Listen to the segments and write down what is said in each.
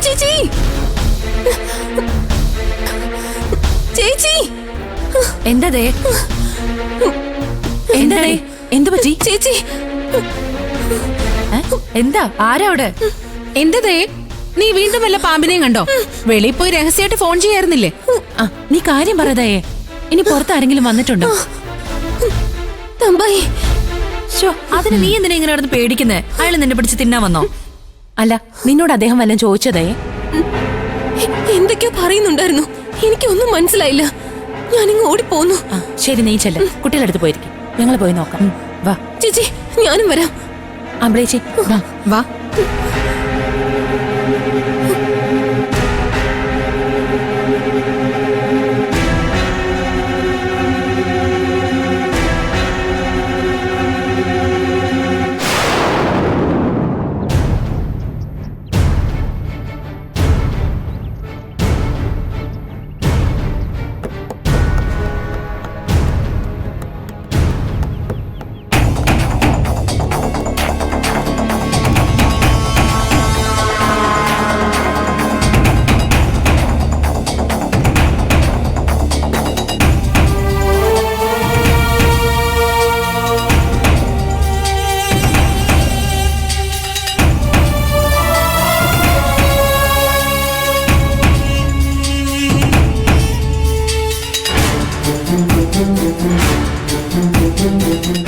ചേച്ചി ചേച്ചി എന്തേ എന്താടേ എന്തു പറ്റി ചേച്ചി എന്താ ആരാ അവിടെ എന്തേ നീ വീണ്ടും വല്ല പാമ്പിനെയും കണ്ടോ? വെളിയിൽ പോയി രഹസ്യമായിട്ട് ഫോൺ ചെയ്യാറുന്നില്ലേ? നീ കാര്യം പറയതേ. ഇനി പുറത്ത് ആരെങ്കിലും വന്നിട്ടുണ്ടോ? തമ്പായി അതിന് നീ എന്തിനാ ഇങ്ങനെ നടന്ന് പേടിക്കുന്നേ? അയാൾ നിന്നെ പിടിച്ച് തിന്നാൻ വന്നോ? അല്ല നിന്നോട് അദ്ദേഹം വല്ലതും ചോദിച്ചതേ? എന്തൊക്കെയോ പറയുന്നുണ്ടായിരുന്നു, എനിക്കൊന്നും മനസ്സിലായില്ല. ഞാനിങ്ങ് ഓടിപ്പോന്നു. ശരി നീ ചെല്ല, കുട്ടികളടുത്ത് പോയിരിക്കും. ഞങ്ങൾ പോയി നോക്കാം. വാ ചേച്ചി, ഞാനും വരാം. അമ്പളേച്ചി വാ വാ.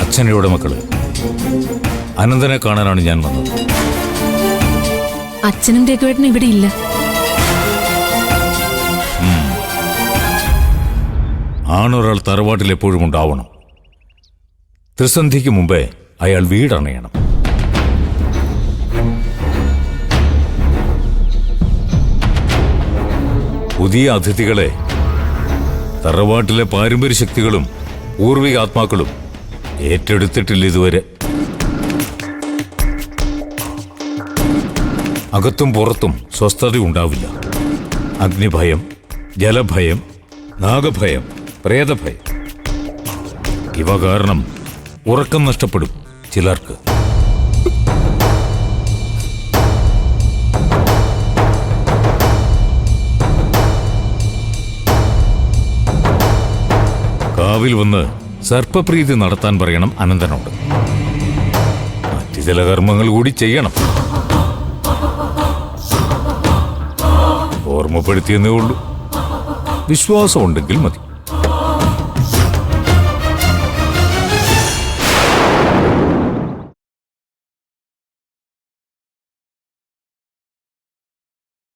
അച്ഛനയുടെ മക്കള് അനന്തനെ കാണാനാണ് ഞാൻ വന്നത്. അച്ഛനും രഘുവേട്ടനും ഇവിടെ ഇല്ല. ആണൊരാൾ തറവാട്ടിൽ എപ്പോഴും ഉണ്ടാവണം. ത്രിസന്ധിക്ക് മുമ്പേ അയാൾ വീടണയണം. പുതിയ അതിഥികളെ തറവാട്ടിലെ പാരമ്പര്യ ശക്തികളും പൂർവിക ആത്മാക്കളും ഏറ്റെടുത്തിട്ടില്ല ഇതുവരെ. അകത്തും പുറത്തും സ്വസ്ഥത ഉണ്ടാവില്ല. അഗ്നിഭയം, ജലഭയം, നാഗഭയം, പ്രേതഭയം ഇവ കാരണം ഉറക്കം നഷ്ടപ്പെടും ചിലർക്ക്. കാവിൽ വന്ന് സർപ്പപ്രീതി നടത്താൻ പറയണം അനന്തനോട്. മറ്റു ചില കർമ്മങ്ങൾ കൂടി ചെയ്യണം. ഓർമ്മപ്പെടുത്തിയെന്നേ ഉള്ളൂ. വിശ്വാസമുണ്ടെങ്കിൽ മതി.